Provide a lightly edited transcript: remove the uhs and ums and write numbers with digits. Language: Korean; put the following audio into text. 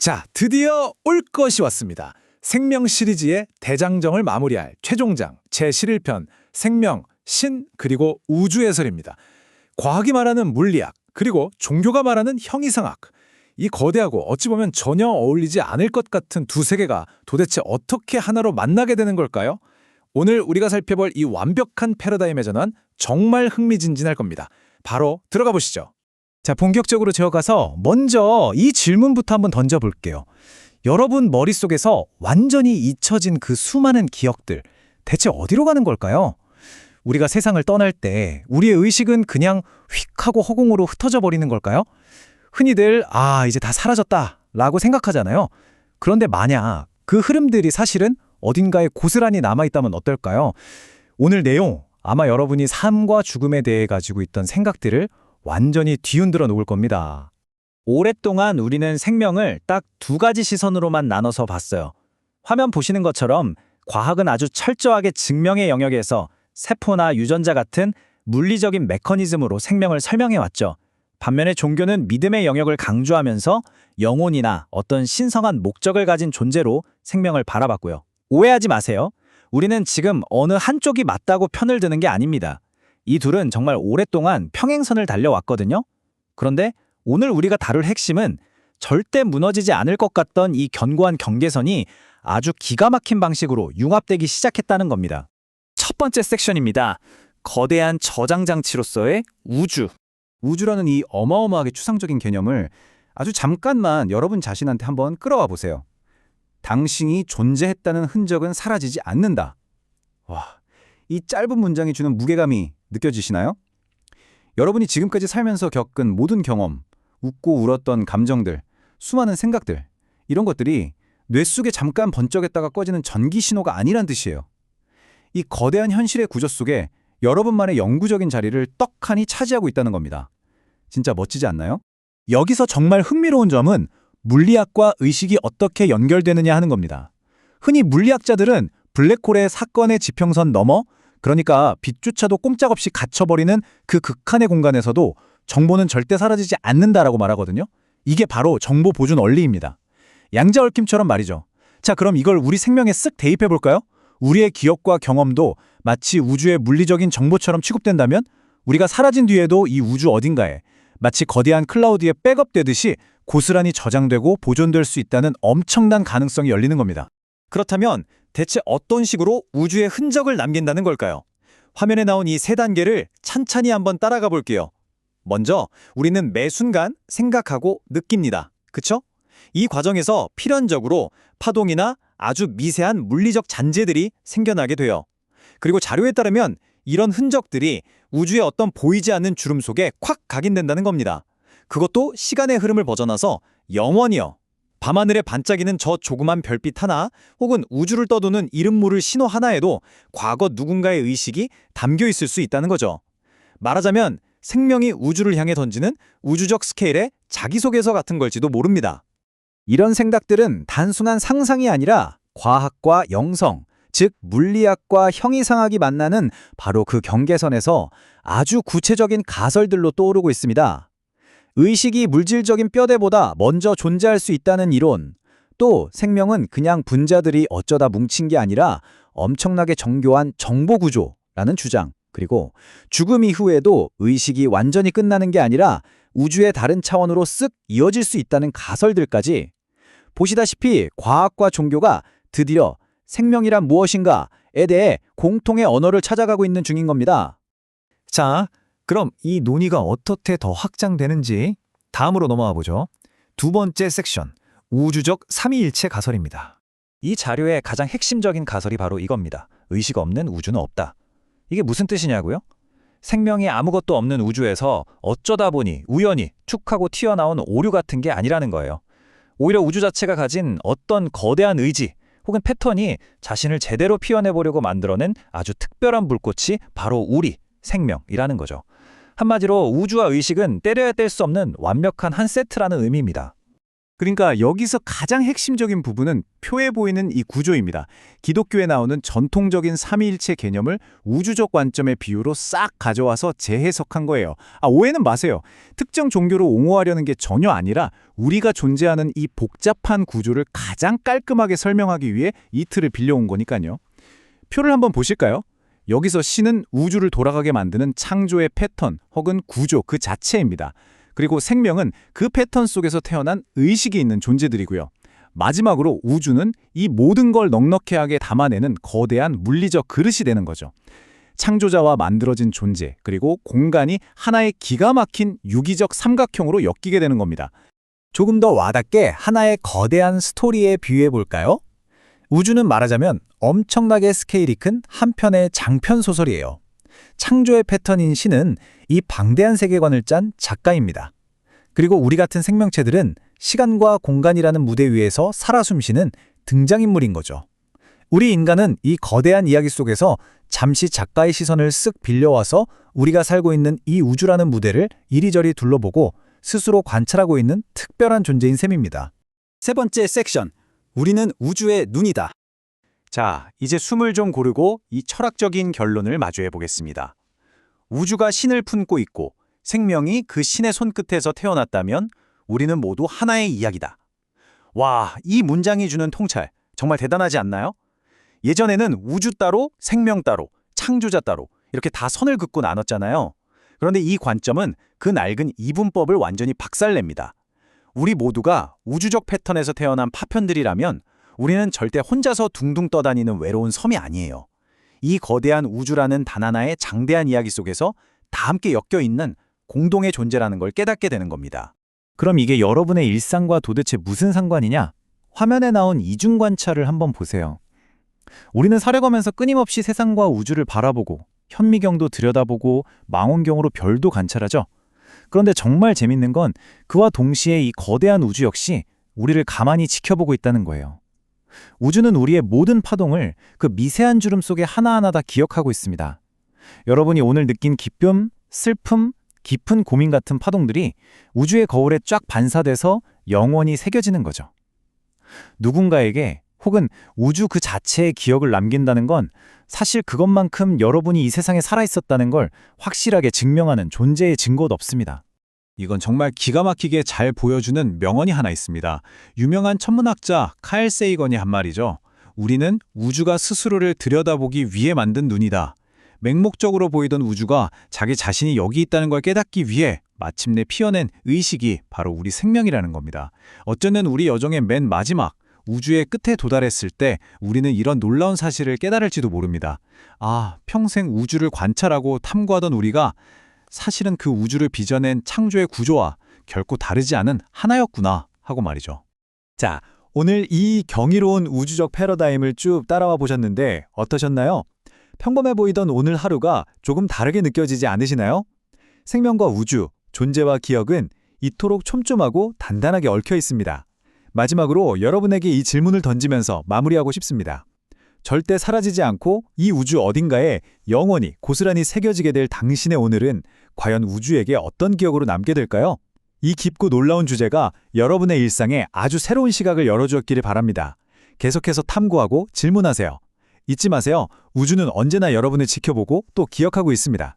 자, 드디어 올 것이 왔습니다. 생명 시리즈의 대장정을 마무리할 최종장 제11편 생명, 신, 그리고 우주 해설입니다. 과학이 말하는 물리학, 그리고 종교가 말하는 형이상학. 이 거대하고 어찌 보면 전혀 어울리지 않을 것 같은 두 세계가 도대체 어떻게 하나로 만나게 되는 걸까요? 오늘 우리가 살펴볼 이 완벽한 패러다임의 전환 정말 흥미진진할 겁니다. 바로 들어가 보시죠. 자, 본격적으로 들어가서 먼저 이 질문부터 한번 던져볼게요. 여러분 머릿속에서 완전히 잊혀진 그 수많은 기억들, 대체 어디로 가는 걸까요? 우리가 세상을 떠날 때 우리의 의식은 그냥 휙 하고 허공으로 흩어져 버리는 걸까요? 흔히들 이제 다 사라졌다 라고 생각하잖아요. 그런데 만약 그 흐름들이 사실은 어딘가에 고스란히 남아있다면 어떨까요? 오늘 내용, 아마 여러분이 삶과 죽음에 대해 가지고 있던 생각들을 완전히 뒤흔들어 놓을 겁니다. 오랫동안 우리는 생명을 딱 두 가지 시선으로만 나눠서 봤어요. 화면 보시는 것처럼 과학은 아주 철저하게 증명의 영역에서 세포나 유전자 같은 물리적인 메커니즘으로 생명을 설명해왔죠. 반면에 종교는 믿음의 영역을 강조하면서 영혼이나 어떤 신성한 목적을 가진 존재로 생명을 바라봤고요. 오해하지 마세요. 우리는 지금 어느 한쪽이 맞다고 편을 드는 게 아닙니다. 이 둘은 정말 오랫동안 평행선을 달려왔거든요. 그런데 오늘 우리가 다룰 핵심은 절대 무너지지 않을 것 같던 이 견고한 경계선이 아주 기가 막힌 방식으로 융합되기 시작했다는 겁니다. 첫 번째 섹션입니다. 거대한 저장 장치로서의 우주. 우주라는 이 어마어마하게 추상적인 개념을 아주 잠깐만 여러분 자신한테 한번 끌어와 보세요. 당신이 존재했다는 흔적은 사라지지 않는다. 와, 이 짧은 문장이 주는 무게감이 느껴지시나요? 여러분이 지금까지 살면서 겪은 모든 경험, 웃고 울었던 감정들, 수많은 생각들, 이런 것들이 뇌 속에 잠깐 번쩍했다가 꺼지는 전기 신호가 아니란 뜻이에요. 이 거대한 현실의 구조 속에 여러분만의 영구적인 자리를 떡하니 차지하고 있다는 겁니다. 진짜 멋지지 않나요? 여기서 정말 흥미로운 점은 물리학과 의식이 어떻게 연결되느냐 하는 겁니다. 흔히 물리학자들은 블랙홀의 사건의 지평선 너머, 그러니까 빛조차도 꼼짝없이 갇혀버리는 그 극한의 공간에서도 정보는 절대 사라지지 않는다라고 말하거든요. 이게 바로 정보 보존 원리입니다. 양자 얽힘처럼 말이죠. 자, 그럼 이걸 우리 생명에 쓱 대입해볼까요? 우리의 기억과 경험도 마치 우주의 물리적인 정보처럼 취급된다면 우리가 사라진 뒤에도 이 우주 어딘가에 마치 거대한 클라우드에 백업되듯이 고스란히 저장되고 보존될 수 있다는 엄청난 가능성이 열리는 겁니다. 그렇다면 대체 어떤 식으로 우주의 흔적을 남긴다는 걸까요? 화면에 나온 이 세 단계를 찬찬히 한번 따라가 볼게요. 먼저 우리는 매 순간 생각하고 느낍니다. 그쵸? 이 과정에서 필연적으로 파동이나 아주 미세한 물리적 잔재들이 생겨나게 돼요. 그리고 자료에 따르면 이런 흔적들이 우주의 어떤 보이지 않는 주름 속에 콱 각인된다는 겁니다. 그것도 시간의 흐름을 벗어나서 영원히요. 밤하늘에 반짝이는 저 조그만 별빛 하나 혹은 우주를 떠도는 이름 모를 신호 하나에도 과거 누군가의 의식이 담겨 있을 수 있다는 거죠. 말하자면 생명이 우주를 향해 던지는 우주적 스케일의 자기소개서 같은 걸지도 모릅니다. 이런 생각들은 단순한 상상이 아니라 과학과 영성, 즉 물리학과 형이상학이 만나는 바로 그 경계선에서 아주 구체적인 가설들로 떠오르고 있습니다. 의식이 물질적인 뼈대보다 먼저 존재할 수 있다는 이론, 또 생명은 그냥 분자들이 어쩌다 뭉친 게 아니라 엄청나게 정교한 정보구조라는 주장, 그리고 죽음 이후에도 의식이 완전히 끝나는 게 아니라 우주의 다른 차원으로 쓱 이어질 수 있다는 가설들까지, 보시다시피 과학과 종교가 드디어 생명이란 무엇인가에 대해 공통의 언어를 찾아가고 있는 중인 겁니다. 자, 그럼 이 논의가 어떻게 더 확장되는지 다음으로 넘어가 보죠. 두 번째 섹션, 우주적 삼위일체 가설입니다. 이 자료의 가장 핵심적인 가설이 바로 이겁니다. 의식 없는 우주는 없다. 이게 무슨 뜻이냐고요? 생명이 아무것도 없는 우주에서 어쩌다 보니 우연히 툭 하고 튀어나온 오류 같은 게 아니라는 거예요. 오히려 우주 자체가 가진 어떤 거대한 의지 혹은 패턴이 자신을 제대로 피워내보려고 만들어낸 아주 특별한 불꽃이 바로 우리, 생명이라는 거죠. 한마디로 우주와 의식은 때려야 뗄 수 없는 완벽한 한 세트라는 의미입니다. 그러니까 여기서 가장 핵심적인 부분은 표에 보이는 이 구조입니다. 기독교에 나오는 전통적인 삼위일체 개념을 우주적 관점의 비유로 싹 가져와서 재해석한 거예요. 오해는 마세요. 특정 종교로 옹호하려는 게 전혀 아니라 우리가 존재하는 이 복잡한 구조를 가장 깔끔하게 설명하기 위해 이 틀을 빌려온 거니까요. 표를 한번 보실까요? 여기서 신은 우주를 돌아가게 만드는 창조의 패턴 혹은 구조 그 자체입니다. 그리고 생명은 그 패턴 속에서 태어난 의식이 있는 존재들이고요. 마지막으로 우주는 이 모든 걸 넉넉하게 담아내는 거대한 물리적 그릇이 되는 거죠. 창조자와 만들어진 존재, 그리고 공간이 하나의 기가 막힌 유기적 삼각형으로 엮이게 되는 겁니다. 조금 더 와닿게 하나의 거대한 스토리에 비유해 볼까요? 우주는 말하자면 엄청나게 스케일이 큰 한 편의 장편 소설이에요. 창조의 패턴인 신은 이 방대한 세계관을 짠 작가입니다. 그리고 우리 같은 생명체들은 시간과 공간이라는 무대 위에서 살아 숨쉬는 등장인물인 거죠. 우리 인간은 이 거대한 이야기 속에서 잠시 작가의 시선을 쓱 빌려와서 우리가 살고 있는 이 우주라는 무대를 이리저리 둘러보고 스스로 관찰하고 있는 특별한 존재인 셈입니다. 세 번째 섹션, 우리는 우주의 눈이다. 자, 이제 숨을 좀 고르고 이 철학적인 결론을 마주해 보겠습니다. 우주가 신을 품고 있고 생명이 그 신의 손끝에서 태어났다면 우리는 모두 하나의 이야기다. 와, 이 문장이 주는 통찰 정말 대단하지 않나요? 예전에는 우주 따로, 생명 따로, 창조자 따로 이렇게 다 선을 긋고 나눴잖아요. 그런데 이 관점은 그 낡은 이분법을 완전히 박살냅니다. 우리 모두가 우주적 패턴에서 태어난 파편들이라면 우리는 절대 혼자서 둥둥 떠다니는 외로운 섬이 아니에요. 이 거대한 우주라는 단 하나의 장대한 이야기 속에서 다 함께 엮여 있는 공동의 존재라는 걸 깨닫게 되는 겁니다. 그럼 이게 여러분의 일상과 도대체 무슨 상관이냐? 화면에 나온 이중 관찰을 한번 보세요. 우리는 살아가면서 끊임없이 세상과 우주를 바라보고 현미경도 들여다보고 망원경으로 별도 관찰하죠. 그런데 정말 재밌는 건 그와 동시에 이 거대한 우주 역시 우리를 가만히 지켜보고 있다는 거예요. 우주는 우리의 모든 파동을 그 미세한 주름 속에 하나하나 다 기억하고 있습니다. 여러분이 오늘 느낀 기쁨, 슬픔, 깊은 고민 같은 파동들이 우주의 거울에 쫙 반사돼서 영원히 새겨지는 거죠. 누군가에게 혹은 우주 그 자체의 기억을 남긴다는 건 사실 그것만큼 여러분이 이 세상에 살아있었다는 걸 확실하게 증명하는 존재의 증거도 없습니다. 이건 정말 기가 막히게 잘 보여주는 명언이 하나 있습니다. 유명한 천문학자 칼 세이건이 한 말이죠. 우리는 우주가 스스로를 들여다보기 위해 만든 눈이다. 맹목적으로 보이던 우주가 자기 자신이 여기 있다는 걸 깨닫기 위해 마침내 피어낸 의식이 바로 우리 생명이라는 겁니다. 어쩌면 우리 여정의 맨 마지막, 우주의 끝에 도달했을 때 우리는 이런 놀라운 사실을 깨달을지도 모릅니다. 아, 평생 우주를 관찰하고 탐구하던 우리가 사실은 그 우주를 빚어낸 창조의 구조와 결코 다르지 않은 하나였구나 하고 말이죠. 자, 오늘 이 경이로운 우주적 패러다임을 쭉 따라와 보셨는데 어떠셨나요? 평범해 보이던 오늘 하루가 조금 다르게 느껴지지 않으시나요? 생명과 우주, 존재와 기억은 이토록 촘촘하고 단단하게 얽혀 있습니다. 마지막으로 여러분에게 이 질문을 던지면서 마무리하고 싶습니다. 절대 사라지지 않고 이 우주 어딘가에 영원히 고스란히 새겨지게 될 당신의 오늘은 과연 우주에게 어떤 기억으로 남게 될까요? 이 깊고 놀라운 주제가 여러분의 일상에 아주 새로운 시각을 열어주었기를 바랍니다. 계속해서 탐구하고 질문하세요. 잊지 마세요. 우주는 언제나 여러분을 지켜보고 또 기억하고 있습니다.